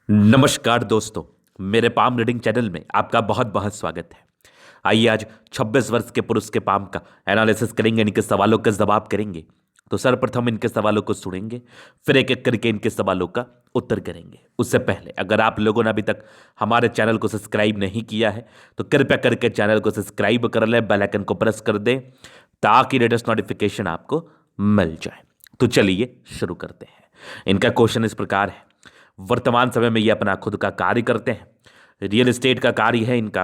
नमस्कार दोस्तों। मेरे पाम रीडिंग चैनल में आपका बहुत बहुत स्वागत है। आइए आज 26 वर्ष के पुरुष के पाम का एनालिसिस करेंगे, इनके सवालों का जवाब करेंगे। तो सर्वप्रथम इनके सवालों को सुनेंगे, फिर एक एक करके इनके सवालों का उत्तर करेंगे। उससे पहले अगर आप लोगों ने अभी तक हमारे चैनल को सब्सक्राइब नहीं किया है तो कृपया करके चैनल को सब्सक्राइब कर लें, बेल आइकन को प्रेस कर दें ताकि लेटेस्ट नोटिफिकेशन आपको मिल जाए। तो चलिए शुरू करते हैं। इनका क्वेश्चन इस प्रकार है। वर्तमान समय में ये अपना खुद का कार्य करते हैं, रियल एस्टेट का कार्य है इनका।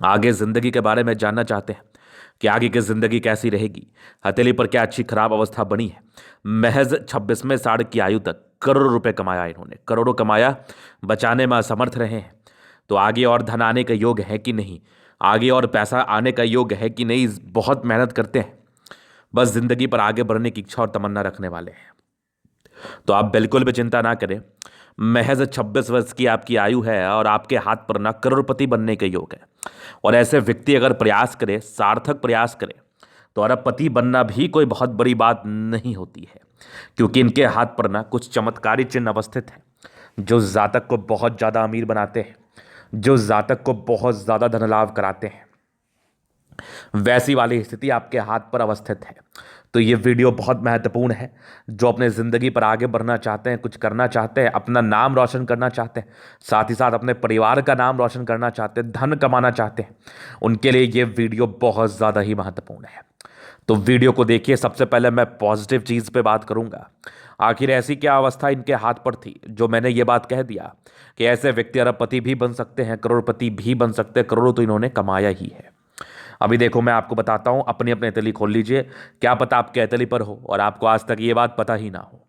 आगे जिंदगी के बारे में जानना चाहते हैं कि आगे की जिंदगी कैसी रहेगी, हथेली पर क्या अच्छी खराब अवस्था बनी है। महज 26वें साल की आयु तक करोड़ों रुपए कमाया इन्होंने, करोड़ों कमाया, बचाने में असमर्थ रहे हैं। तो आगे और धन आने का योग है कि नहीं, आगे और पैसा आने का योग है कि नहीं, बहुत मेहनत करते हैं। बस जिंदगी पर आगे बढ़ने की इच्छा और तमन्ना रखने वाले हैं। तो आप बिल्कुल भी चिंता ना करें। महज 26 वर्ष की आपकी आयु है और आपके हाथ पर ना करोड़पति बनने के योग है। और ऐसे व्यक्ति अगर प्रयास करे, सार्थक प्रयास करे, तो अरबपति बनना भी कोई बहुत बड़ी बात नहीं होती है, क्योंकि इनके हाथ पर ना कुछ चमत्कारी चिन्ह अवस्थित है जो जातक को बहुत ज़्यादा अमीर बनाते हैं, जो जातक को बहुत ज़्यादा धन लाभ कराते हैं। वैसी वाली स्थिति आपके हाथ पर अवस्थित है। तो ये वीडियो बहुत महत्वपूर्ण है। जो अपने ज़िंदगी पर आगे बढ़ना चाहते हैं, कुछ करना चाहते हैं, अपना नाम रोशन करना चाहते हैं, साथ ही साथ अपने परिवार का नाम रोशन करना चाहते हैं, धन कमाना चाहते हैं, उनके लिए ये वीडियो बहुत ज़्यादा ही महत्वपूर्ण है। तो वीडियो को देखिए। सबसे पहले मैं पॉजिटिव चीज़ पे बात करूंगा। आखिर ऐसी क्या अवस्था इनके हाथ पर थी जो मैंने ये बात कह दिया कि ऐसे व्यक्ति अरबपति भी बन सकते हैं, करोड़पति भी बन सकते हैं। करोड़ों तो इन्होंने कमाया ही है। अभी देखो, मैं आपको बताता हूं, अपनी अपनी हथेली खोल लीजिए। क्या पता आपके हथेली पर हो और आपको आज तक ये बात पता ही ना हो।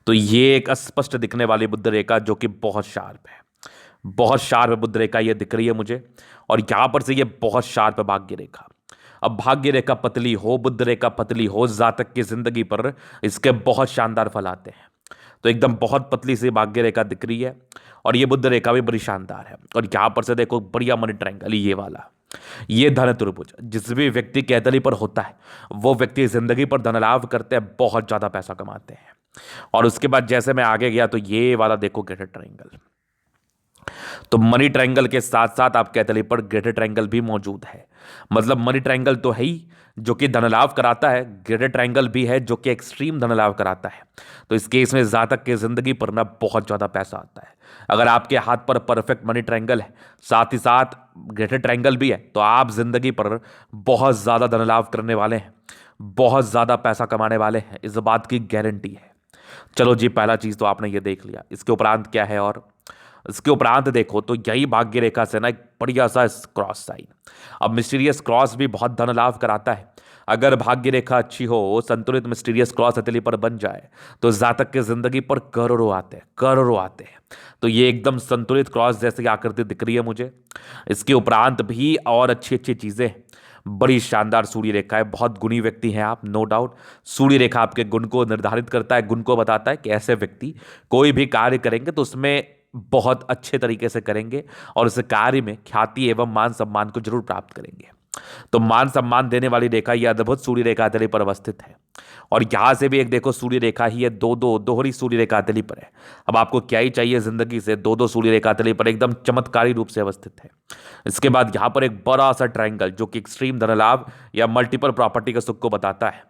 तो ये एक अस्पष्ट दिखने वाली बुद्ध रेखा जो कि बहुत शार्प है, बहुत शार्प बुद्ध रेखा ये दिख रही है मुझे। और यहां पर से ये बहुत शार्प भाग्य रेखा। अब भाग्य रेखा पतली हो, बुद्ध रेखा पतली हो, जातक की जिंदगी पर इसके बहुत शानदार फल आते हैं। तो एकदम बहुत पतली सी भाग्य रेखा दिख रही है और ये बुद्ध रेखा भी बड़ी शानदार है। और यहां पर से देखो, बढ़िया मनी ट्रायंगल ये वाला, ये धन त्रिभुज जिस भी व्यक्ति की हथेली पर होता है वो व्यक्ति जिंदगी पर धन लाभ करते हैं, बहुत ज्यादा पैसा कमाते हैं। और उसके बाद जैसे मैं आगे गया तो ये वाला देखो, ग्रेटर ट्रायंगल। तो मनी ट्रायंगल के साथ साथ आपके हथेली पर ग्रेटर ट्रायंगल भी मौजूद है। मतलब मनी ट्रायंगल तो है ही जो कि धन लाभ कराता है, ग्रेटर ट्रायंगल भी है जो कि एक्सट्रीम धन लाभ कराता है। तो इस केस में जातक की जिंदगी पर ना बहुत ज्यादा पैसा आता है। अगर आपके हाथ पर परफेक्ट मनी ट्रायंगल है, साथ ही साथ ग्रेटर ट्रायंगल भी है, तो आप जिंदगी पर बहुत ज्यादा धन लाभ करने वाले हैं, बहुत ज्यादा पैसा कमाने वाले हैं, इस बात की गारंटी है। चलो जी, पहला चीज तो आपने ये देख लिया। इसके उपरांत क्या है, और इसके उपरांत देखो तो यही भाग्य रेखा से ना एक बढ़िया सा क्रॉस साइन। अब मिस्टीरियस क्रॉस भी बहुत धन लाभ कराता है। अगर भाग्य रेखा अच्छी हो, संतुलित मिस्टीरियस क्रॉस हथेली पर बन जाए तो जातक की जिंदगी पर करोड़ों आते हैं, करोड़ों आते हैं। तो ये एकदम संतुलित क्रॉस जैसी आकृति दिख रही है मुझे। इसके उपरांत भी और अच्छी अच्छी चीजें, बड़ी शानदार सूर्य रेखा है। बहुत गुणी व्यक्ति हैं आप, नो डाउट। सूर्य रेखा आपके गुण को निर्धारित करता है, गुण को बताता है कि ऐसे व्यक्ति कोई भी कार्य करेंगे तो उसमें बहुत अच्छे तरीके से करेंगे और उस कार्य में ख्याति एवं मान सम्मान को जरूर प्राप्त करेंगे। तो मान सम्मान देने वाली रेखा यह अद्भुत सूर्य रेखा हथेली पर अवस्थित है। और यहां से भी एक देखो, सूर्य रेखा ही है, दो दो दोहरी सूर्य रेखा हथेली पर है। अब आपको क्या ही चाहिए जिंदगी से, दो दो सूर्य रेखा हथेली पर एकदम चमत्कारी रूप से अवस्थित है। इसके बाद यहां पर एक बड़ा सा ट्रायंगल जो कि एक्सट्रीम धन लाभ या मल्टीपल प्रॉपर्टी के सुख को बताता है।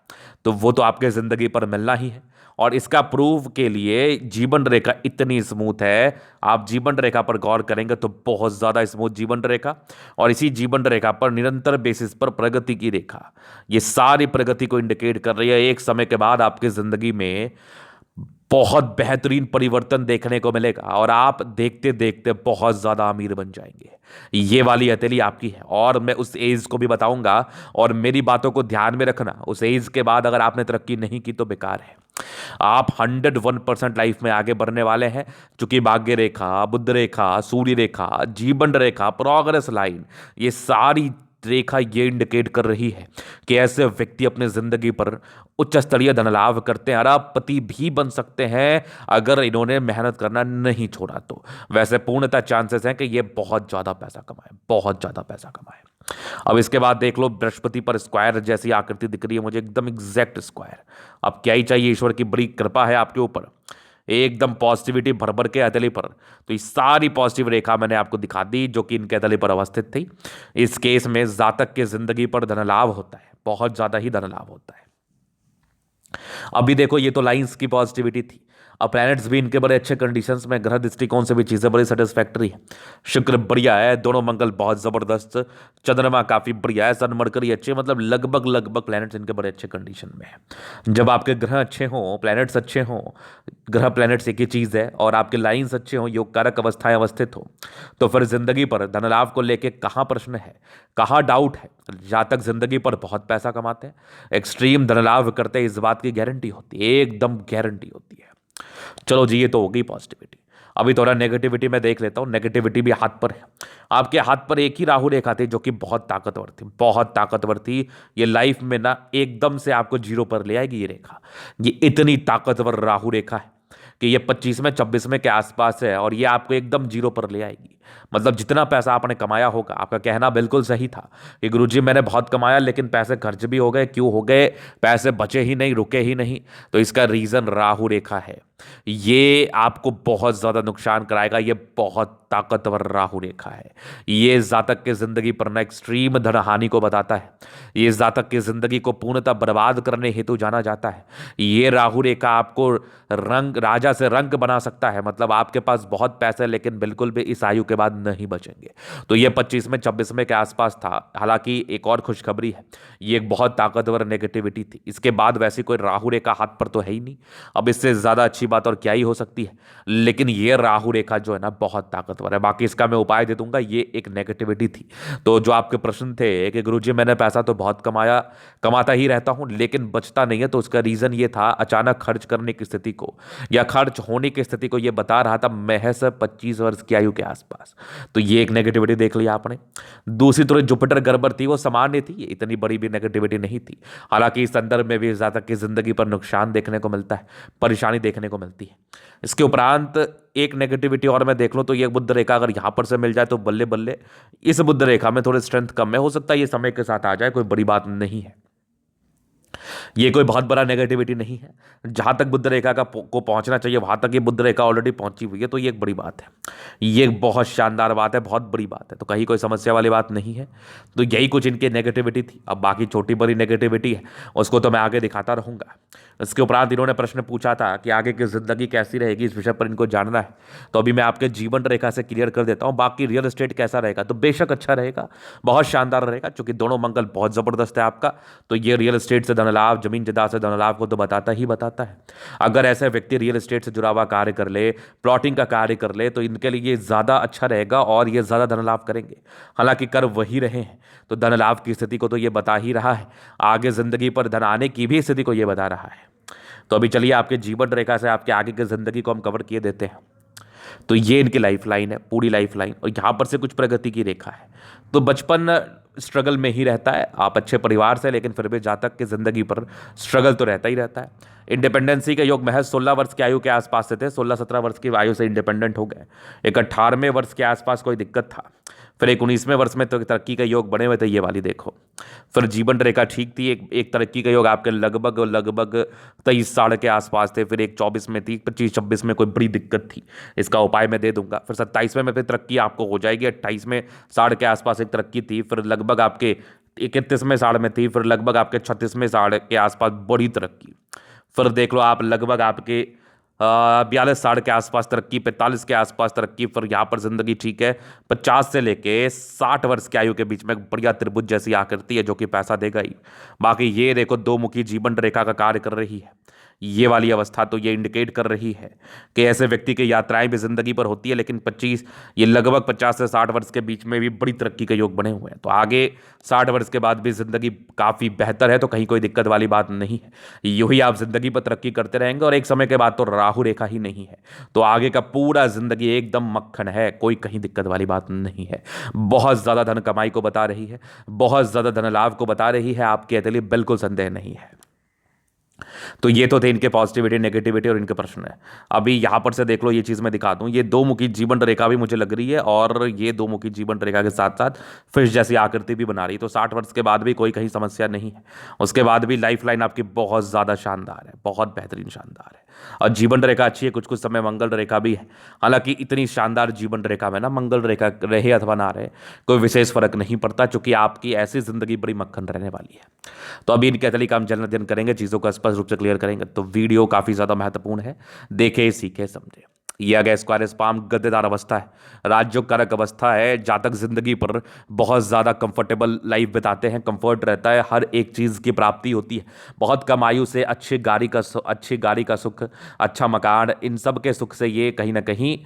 तो वो तो आपके जिंदगी पर मिलना ही है। और इसका प्रूव के लिए जीवन रेखा इतनी स्मूथ है, आप जीवन रेखा पर गौर करेंगे तो बहुत ज्यादा स्मूथ जीवन रेखा। और इसी जीवन रेखा पर निरंतर बेसिस पर प्रगति की रेखा, ये सारी प्रगति को इंडिकेट कर रही है। एक समय के बाद आपकी जिंदगी में बहुत बेहतरीन परिवर्तन देखने को मिलेगा और आप देखते देखते बहुत ज्यादा अमीर बन जाएंगे। ये वाली हथेली आपकी है। और मैं उस एज को भी बताऊंगा, और मेरी बातों को ध्यान में रखना। उस एज के बाद अगर आपने तरक्की नहीं की तो बेकार है। आप 101% लाइफ में आगे बढ़ने वाले हैं, क्योंकि भाग्य रेखा, बुद्ध रेखा, सूर्य रेखा, जीवन रेखा, प्रोग्रेस लाइन, ये सारी रेखा ये इंडिकेट कर रही है कि ऐसे व्यक्ति अपने जिंदगी पर उच्च स्तरीय धन लाभ करते हैं, अरबपति भी बन सकते हैं अगर इन्होंने मेहनत करना नहीं छोड़ा तो। वैसे पूर्णतः चांसेस हैं कि ये बहुत ज्यादा पैसा कमाए, बहुत ज्यादा पैसा कमाए। अब इसके बाद देख लो, बृहस्पति पर स्क्वायर जैसी आकृति दिख रही है मुझे, एकदम एग्जैक्ट स्क्वायर। अब क्या ही चाहिए, ईश्वर की बड़ी कृपा है आपके ऊपर। एकदम पॉजिटिविटी भर भर के हथेली पर। तो ये सारी पॉजिटिव रेखा मैंने आपको दिखा दी जो कि इनके हथेली पर अवस्थित थी। इस केस में जातक की जिंदगी पर धन लाभ होता है, बहुत ज्यादा ही धन लाभ होता है। अभी देखो ये तो लाइंस की पॉजिटिविटी थी। अब प्लैनेट्स भी इनके बड़े अच्छे कंडीशंस में, ग्रह दृष्टिकोण से भी चीजें बड़ी सेटिस्फैक्टरी है। शुक्र बढ़िया है, दोनों मंगल बहुत जबरदस्त, चंद्रमा काफी बढ़िया है, सन मरकरी अच्छे, मतलब लगभग लगभग प्लैनेट्स इनके बड़े अच्छे कंडीशन में है। जब आपके ग्रह अच्छे हों, प्लैनेट्स अच्छे हों, ग्रह प्लैनेट्स एक ही चीज है, और आपके लाइंस अच्छे हों, योग कारक अवस्थाएं अवस्थित हो, तो फिर जिंदगी पर धन लाभ को लेके कहाँ प्रश्न है, कहाँ डाउट है। जातक जिंदगी पर बहुत पैसा कमाते हैं, एक्सट्रीम धन लाभ करते हैं, इस बात की गारंटी होती है, एकदम गारंटी होती है। चलो जी, ये तो हो गई पॉजिटिविटी। अभी थोड़ा नेगेटिविटी में देख लेता हूं। नेगेटिविटी भी हाथ पर है। आपके हाथ पर एक ही राहु रेखा थी जो कि बहुत ताकतवर थी, बहुत ताकतवर थी। ये लाइफ में ना एकदम से आपको जीरो पर ले आएगी ये रेखा। ये इतनी ताकतवर राहु रेखा है कि ये 25वें 26वें के आसपास है, और ये आपको एकदम जीरो पर ले आएगी। मतलब जितना पैसा आपने कमाया होगा, आपका कहना बिल्कुल सही था कि गुरुजी मैंने बहुत कमाया लेकिन पैसे खर्च भी हो गए, क्यों हो गए, पैसे बचे ही नहीं, रुके ही नहीं। तो इसका रीजन राहु रेखा है। ये आपको बहुत ज्यादा नुकसान कराएगा। ये बहुत ताकतवर राहु रेखा है। ये जातक के जिंदगी पर ना एक्सट्रीम धन हानि को बताता है। ये जातक की जिंदगी को पूर्णतः बर्बाद करने हेतु जाना जाता है। ये राहु रेखा आपको रंग राजा से रंक बना सकता है। मतलब आपके पास बहुत पैसे लेकिन बिल्कुल भी इस आयु के बाद नहीं बचेंगे। तो ये 25वें 26वें के आसपास था। हालांकि एक और खुशखबरी है, ये एक बहुत ताकतवर नेगेटिविटी थी। इसके बाद वैसी कोई राहु रेखा हाथ पर तो है ही नहीं। अब इससे ज्यादा अच्छी बात और क्या ही हो सकती है। लेकिन ये राहु रेखा जो है ना बहुत ताकतवर है। बाकी इसका मैं उपाय दे दूंगा, ये एक नेगेटिविटी थी। तो जो आपके प्रश्न थे कि गुरुजी मैंने पैसा तो बहुत कमाया, कमाता ही रहता हूं लेकिन बचता नहीं है, तो उसका रीजन ये था अचानक खर्च करने की स्थिति को या खर्च होने की स्थिति को ये बता रहा था महज 25 वर्ष की आयु के आसपास। तो ये एक नेगेटिविटी देख लिया आपने। दूसरी तरफ जुपिटर गड़बड़ थी, वो सामान्य थी, ये इतनी बड़ी भी नेगेटिविटी नहीं थी। हालांकि इस संदर्भ में भी जातक की जिंदगी पर नुकसान देखने को मिलता है, परेशानी देखने को मिलती है। इसके उपरांत एक नेगेटिविटी और मैं देख लूं तो ये बुध रेखा अगर यहां पर से मिल जाए तो बल्ले बल्ले। इस बुध रेखा में थोड़ी स्ट्रेंथ कम है, हो सकता है ये समय के साथ आ जाए, कोई बड़ी बात नहीं है। ये कोई बहुत बड़ा नेगेटिविटी नहीं है। जहां तक बुध रेखा को पहुंचना चाहिए वहां तक ये बुध रेखा ऑलरेडी पहुंची हुई है, तो ये एक बड़ी बात है। ये एक बहुत शानदार बात है, बहुत बड़ी बात है। तो कहीं कोई समस्या वाली बात नहीं है। तो यही कुछ इनकी नेगेटिविटी थी। अब बाकी छोटी बड़ी नेगेटिविटी है उसको तो मैं आगे दिखाता रहूंगा। इसके उपरांत इन्होंने प्रश्न पूछा था कि आगे की जिंदगी कैसी रहेगी, इस विषय पर इनको जानना है। तो अभी मैं आपके जीवन रेखा से क्लियर कर देता हूं। बाकी रियल एस्टेट कैसा रहेगा, तो बेशक अच्छा रहेगा, बहुत शानदार रहेगा, क्योंकि दोनों मंगल बहुत जबरदस्त है आपका। तो ये रियल एस्टेट से धन लाभ, जमीन जायदाद से धन लाभ को तो बताता ही बताता है। अगर ऐसे व्यक्ति रियल एस्टेट से जुड़ा हुआ कार्य कर ले, प्लॉटिंग का कार्य कर ले, तो इनके लिए ज्यादा अच्छा रहेगा और ये ज्यादा धन लाभ करेंगे। हालांकि कर वही रहे हैं, तो धन लाभ की स्थिति को तो ये बता ही रहा है, आगे जिंदगी पर धन आने की भी स्थिति को ये बता रहा है। तो अभी चलिए आपके जीवन रेखा से आपके आगे की जिंदगी को हम कवर किए देते हैं। तो ये इनकी लाइफ लाइन है, पूरी लाइफ लाइन, और यहां पर से कुछ प्रगति की रेखा है। तो बचपन स्ट्रगल में ही रहता है, आप अच्छे परिवार से, लेकिन फिर भी जातक की जिंदगी पर स्ट्रगल तो रहता ही रहता है। इंडिपेंडेंसी के योग महज 16 वर्ष की आयु के आसपास से थे, 16-17 वर्ष की आयु से इंडिपेंडेंट हो गए। एक 18वें वर्ष के आसपास कोई दिक्कत था, फिर एक 19वें वर्ष में तो तरक्की का योग बने हुए थे, ये वाली देखो। फिर जीवन रेखा ठीक थी, एक तरक्की का योग आपके लगभग लगभग 23 साल के आसपास थे। फिर एक 24 में थी, 25-26 में कोई बड़ी दिक्कत थी, इसका उपाय मैं दे दूंगा। फिर 27वें में फिर तरक्की आपको हो जाएगी, 28वें साल के आसपास एक तरक्की थी, फिर लगभग आपके 31वें साल में थी, फिर लगभग आपके 36वें साल के आसपास बड़ी तरक्की। फिर देख लो आप लगभग आपके 42 साल के आसपास तरक्की, 45 के आसपास तरक्की। फिर यहाँ पर जिंदगी ठीक है, 50 से लेके 60 वर्ष की आयु के बीच में बढ़िया त्रिभुज जैसी आकृति है जो कि पैसा देगा ही। बाकी ये देखो दो मुखी जीवन रेखा का कार्य कर रही है, ये वाली अवस्था तो ये इंडिकेट कर रही है कि ऐसे व्यक्ति की यात्राएं भी जिंदगी पर होती है, लेकिन 25 ये लगभग 50 से 60 वर्ष के बीच में भी बड़ी तरक्की के योग बने हुए हैं। तो आगे 60 वर्ष के बाद भी जिंदगी काफी बेहतर है, तो कहीं कोई दिक्कत वाली बात नहीं है। यूं ही आप जिंदगी पर तरक्की करते रहेंगे, और एक समय के बाद तो राहु रेखा ही नहीं है, तो आगे का पूरा जिंदगी एकदम मक्खन है, कोई कहीं दिक्कत वाली बात नहीं है। बहुत ज्यादा धन कमाई को बता रही है, बहुत ज्यादा धन लाभ को बता रही है, आपके लिए बिल्कुल संदेह नहीं है। तो ये तो थे इनके पॉजिटिविटी नेगेटिविटी और इनके प्रश्न है। अभी यहाँ पर से देख लो, ये चीज़ मैं दिखा दूँ, ये दो मुखी जीवन रेखा भी मुझे लग रही है और ये दो मुखी जीवन रेखा के साथ साथ फिश जैसी आकृति भी बना रही है। तो 60 वर्ष के बाद भी कोई कहीं समस्या नहीं है। उसके बाद भी लाइफ लाइन आपकी बहुत ज़्यादा शानदार है, बहुत बेहतरीन शानदार है। और जीवन रेखा अच्छी है, कुछ कुछ समय मंगल रेखा भी है। हालांकि इतनी शानदार जीवन रेखा में ना मंगल रेखा रहे अथवा ना रहे कोई विशेष फर्क नहीं पड़ता, चूंकि आपकी ऐसी जिंदगी बड़ी मक्खन रहने वाली है। तो अभी इनके असली काम जल्द अध्ययन करेंगे, चीज़ों को स्पष्ट रूप से क्लियर करेंगे। तो वीडियो काफ़ी ज़्यादा महत्वपूर्ण है, देखे सीखे समझे। ये आ गया स्क्वायर स्पाम, गद्देदार अवस्था है, राज्यों कारक अवस्था है। जातक जिंदगी पर बहुत ज़्यादा कंफर्टेबल लाइफ बिताते हैं, कंफर्ट रहता है, हर एक चीज़ की प्राप्ति होती है। बहुत कम आयु से अच्छी गाड़ी का सुख, अच्छा मकान, इन सब के सुख से ये कहीं ना कहीं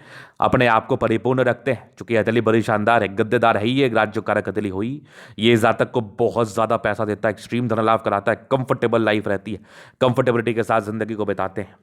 अपने आप को परिपूर्ण रखते हैं। चूंकि हथेली बड़ी शानदार है, गद्देदार है, ये राज्यों कारक हथेली हुई। ये जातक को बहुत ज़्यादा पैसा देता है, एक्सट्रीम धन लाभ कराता है, कंफर्टेबल लाइफ रहती है, कंफर्टेबिलिटी के साथ जिंदगी को बिताते हैं।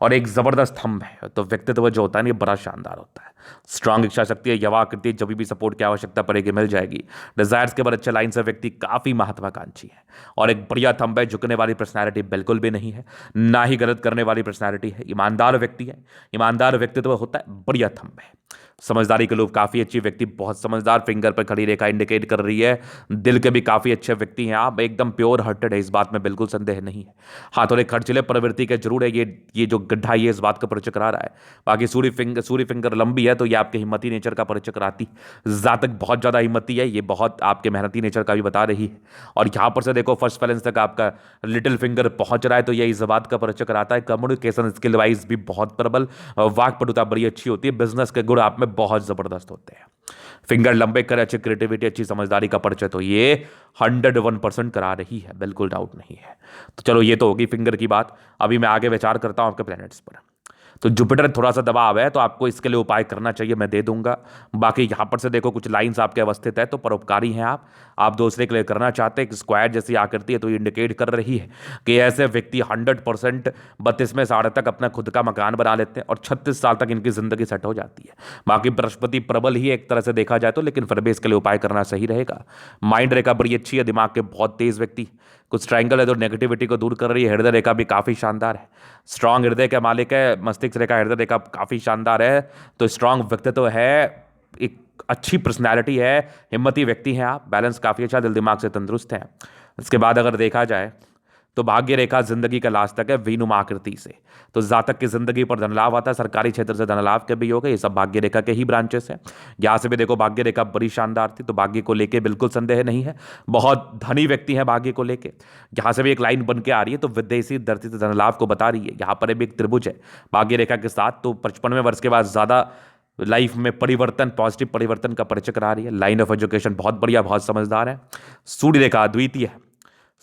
और एक जबरदस्त थंब है, तो व्यक्तित्व जो होता है ना ये बड़ा शानदार होता है। स्ट्रांग इच्छा शक्ति है, यवाकृति, जब भी सपोर्ट की आवश्यकता पड़ेगी मिल जाएगी। डिजायर्स के बाद अच्छे लाइन से व्यक्ति काफी महत्वाकांक्षी है। और एक बढ़िया थंब है, झुकने वाली पर्सनैलिटी बिल्कुल भी नहीं है, ना ही गलत करने वाली पर्सनैलिटी है, ईमानदार व्यक्ति है, ईमानदार व्यक्तित्व होता है, बढ़िया थंब है। समझदारी के लोग काफ़ी अच्छी व्यक्ति, बहुत समझदार, फिंगर पर खड़ी रेखा इंडिकेट कर रही है। दिल के भी काफ़ी अच्छे व्यक्ति हैं आप, एकदम प्योर हार्टेड है, इस बात में बिल्कुल संदेह नहीं है। हाँ, थोड़े खर्चीले प्रवृत्ति के जरूर है, ये जो गड्ढा ये इस बात का परिचय करा रहा है। बाकी सूर्य फिंगर लंबी है तो ये आपके हिम्मती नेचर का परिचय कराती। जातक बहुत ज़्यादा हिम्मती है, ये बहुत आपके मेहनती नेचर का भी बता रही है। और यहाँ पर से देखो फर्स्ट बैलेंस तक आपका लिटिल फिंगर पहुंच रहा है, तो ये इस बात का परिचय कराता है। कम्युनिकेशन स्किल वाइज भी बहुत प्रबल, वाक्पटुता बड़ी अच्छी होती है, बिजनेस के गुण आप में बहुत जबरदस्त होते हैं। फिंगर लंबे करे, अच्छी क्रिएटिविटी, अच्छी समझदारी का परिचय तो ये 101% करा रही है, बिल्कुल डाउट नहीं है। तो चलो ये तो होगी फिंगर की बात। अभी मैं आगे विचार करता हूं आपके प्लैनेट्स पर। तो जुपिटर थोड़ा सा दबाव है, तो आपको इसके लिए उपाय करना चाहिए, मैं दे दूंगा। बाकी यहां पर से देखो कुछ लाइंस आपके अवस्थित है, तो परोपकारी हैं आप दूसरे के लिए करना चाहते हैं। एक स्क्वायर जैसी आकृति है, तो ये इंडिकेट कर रही है कि ऐसे व्यक्ति 100% 32वें साढ़े तक अपना खुद का मकान बना लेते हैं और 36 साल तक इनकी जिंदगी सेट हो जाती है। बाकी बृहस्पति प्रबल ही एक तरह से देखा जाए तो, लेकिन फिर भी इसके लिए उपाय करना सही रहेगा। माइंड रेखा बड़ी अच्छी है, दिमाग के बहुत तेज व्यक्ति, कुछ ट्रायंगल है तो नेगेटिविटी को दूर कर रही है। हृदय रेखा भी काफी शानदार है, स्ट्रांग हृदय के मालिक है। मस्तिष्क रेखा हृदय रेखा काफी शानदार है, तो स्ट्रांग व्यक्तित्व है, एक अच्छी पर्सनैलिटी है, हिम्मती व्यक्ति हैं आप, बैलेंस काफी अच्छा, दिल दिमाग से तंदुरुस्त हैं। इसके बाद अगर देखा जाए तो भाग्य रेखा जिंदगी का लास्ट तक है वीनुमा आकृति से, तो जातक की जिंदगी पर धन लाभ आता है, सरकारी क्षेत्र से धन लाभ के भी योग है। ये सब भाग्य रेखा के ही ब्रांचेस हैं। यहाँ से भी देखो भाग्य रेखा बड़ी शानदार थी, तो भाग्य को लेके बिल्कुल संदेह नहीं है, बहुत धनी व्यक्ति है भाग्य को लेके। यहाँ से भी एक लाइन बन के आ रही है, तो विदेशी धरती से धन लाभ को बता रही है। यहाँ पर भी एक त्रिभुज है भाग्य रेखा के साथ, तो 55वें वर्ष के बाद ज्यादा लाइफ में परिवर्तन, पॉजिटिव परिवर्तन का परिचय करा रही है। लाइन ऑफ एजुकेशन बहुत बढ़िया, बहुत समझदार है। सूर्य रेखा अद्वितीय है,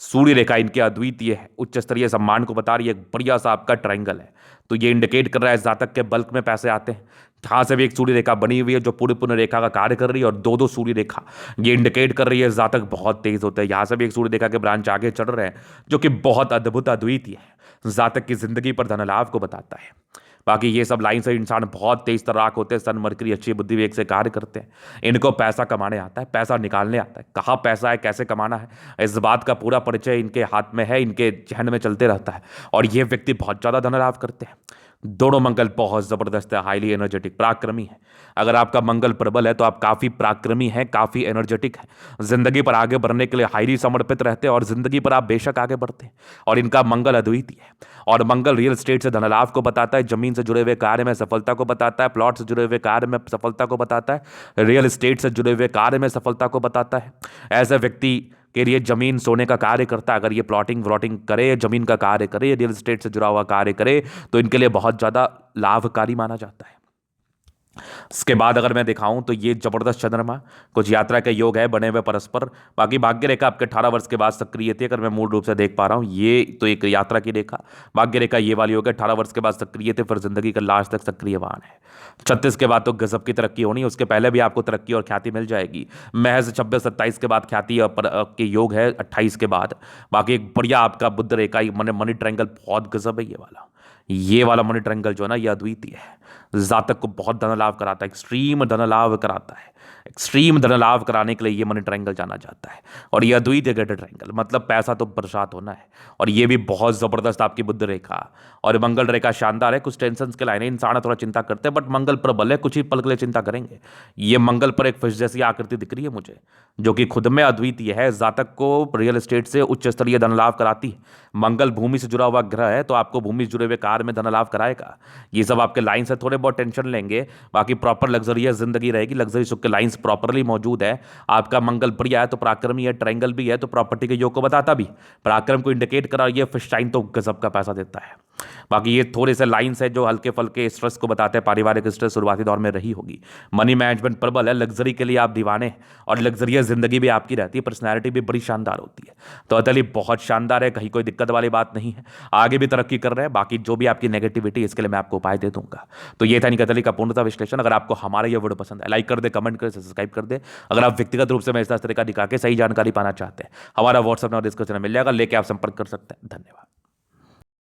सूर्य रेखा इनके अद्वितीय है, उच्च स्तरीय सम्मान को बता रही है, एक बढ़िया सा आपका ट्रायंगल है, तो ये इंडिकेट कर रहा है जातक के बल्क में पैसे आते हैं। जहां से भी एक सूर्य रेखा बनी हुई है जो पूरी पूर्ण रेखा का कार्य कर रही है, और दो दो सूर्य रेखा ये इंडिकेट कर रही है जातक बहुत तेज होते हैं। यहां से भी एक सूर्य रेखा के ब्रांच आगे चढ़ रहे हैं, जो कि बहुत अद्भुत अद्वितीय है, जातक की जिंदगी पर धन लाभ को बताता है। बाकी ये सब लाइन से इंसान बहुत तेज तर्राक होते हैं, सन मरकरी अच्छी बुद्धि विवेक से कार्य करते हैं, इनको पैसा कमाने आता है, पैसा निकालने आता है, कहाँ पैसा है, कैसे कमाना है, इस बात का पूरा परिचय इनके हाथ में है, इनके जहन में चलते रहता है। और ये व्यक्ति बहुत ज़्यादा धन लाभ करते हैं। दोनों मंगल बहुत जबरदस्त है, हाईली एनर्जेटिक, पराक्रमी है। अगर आपका मंगल प्रबल है तो आप काफी पराक्रमी हैं, काफी एनर्जेटिक हैं, जिंदगी पर आगे बढ़ने के लिए हाईली समर्पित रहते हैं, और जिंदगी पर आप बेशक आगे बढ़ते हैं। और इनका मंगल अद्वितीय है, और मंगल रियल एस्टेट से धन लाभ को बताता है, जमीन से जुड़े हुए कार्य में सफलता को बताता है, प्लॉट से जुड़े हुए कार्य में सफलता को बताता है, रियल एस्टेट से जुड़े हुए कार्य में सफलता को बताता है। ऐसे व्यक्ति के लिए जमीन सोने का कार्य करता है। अगर ये प्लॉटिंग व्लॉटिंग करे, जमीन का कार्य करे, रियल एस्टेट से जुड़ा हुआ कार्य करे, तो इनके लिए बहुत ज्यादा लाभकारी माना जाता है। इसके बाद अगर मैं दिखाऊं तो ये जबरदस्त चंद्रमा, कुछ यात्रा के योग है बने हुए परस्पर। बाकी भाग्य रेखा आपके 18 वर्ष के बाद सक्रिय थी, अगर मैं मूल रूप से देख पा रहा हूं, ये तो एक यात्रा की रेखा, भाग्य रेखा ये वाली योग है, 18 वर्ष के बाद सक्रिय थे, फिर जिंदगी का लास्ट तक सक्रियवान है। 36 के बाद तो गजब की तरक्की होनी है, उसके पहले भी आपको तरक्की और ख्याति मिल जाएगी। महज 26-27 के बाद ख्याति के योग है 28 के बाद। बाकी एक बढ़िया आपका बुद्ध रेखा, मनी ट्रायंगल बहुत गजब है, ये वाला मनी ट्रायंगल जो है ना, ये अद्वितीय है, जातक को बहुत धन लाभ कराता है, एक्सट्रीम धन लाभ कराता है, एक्सट्रीम धन लाभ कराने के लिए ये मनी ट्रायंगल जाना जाता है। और ये अद्वितीय ग्रेटर ट्रायंगल, मतलब पैसा तो बरसात होना है। और ये भी बहुत जबरदस्त आपकी बुध रेखा और मंगल रेखा शानदार है। कुछ टेंशन के लाइन है, इंसान थोड़ा चिंता करते हैं, बट मंगल प्रबल है, कुछ ही पल के लिए चिंता करेंगे। ये मंगल पर एक फिश जैसी आकृति दिख रही है मुझे, जो कि खुद में अद्वितीय है। जातक को रियल एस्टेट से उच्च स्तरीय धन लाभ कराती है। मंगल भूमि से जुड़ा हुआ ग्रह है, तो आपको भूमि से जुड़े हुए कार्य में धन लाभ कराएगा। ये सब आपके लाइन से थोड़े बहुत टेंशन लेंगे, बाकी प्रॉपर लग्जरियस जिंदगी रहेगी। लग्जरी सुख के लाइंस प्रॉपरली मौजूद है। आपका मंगल बढ़िया है तो पराक्रमी है, ट्रायंगल भी है तो प्रॉपर्टी के योग को बताता भी, पराक्रम को इंडिकेट करा। ये फिश टाइम तो गजब का पैसा देता है। बाकी ये थोड़े से लाइंस है जो हल्के फल्के स्ट्रेस को बताते हैं। पारिवारिक स्ट्रेस शुरुआती दौर में रही होगी। मनी मैनेजमेंट प्रबल है, लग्जरी के लिए आप दीवाने हैं और लग्जरियस जिंदगी भी आपकी रहती है। पर्सनैलिटी भी बड़ी शानदार होती है। तो अतली बहुत शानदार है, कहीं कोई दिक्कत वाली बात नहीं है। आगे भी तरक्की कर रहे हैं। बाकी जो भी आपकी नेगेटिविटी, इसके लिए मैं आपको उपाय दे दूंगा। तो ये था निकतली का पूर्णता विश्लेषण। अगर आपको हमारा ये वीडियो पसंद है, लाइक कर दे, कमेंट कर, सब्सक्राइब कर दे। अगर आप व्यक्तिगत रूप से मैं इस तरह का दिखा के सही जानकारी पाना चाहते हैं, हमारा व्हाट्सएप नंबर डिस्क्रिप्शन में मिल जाएगा, लेके आप संपर्क कर सकते हैं। धन्यवाद।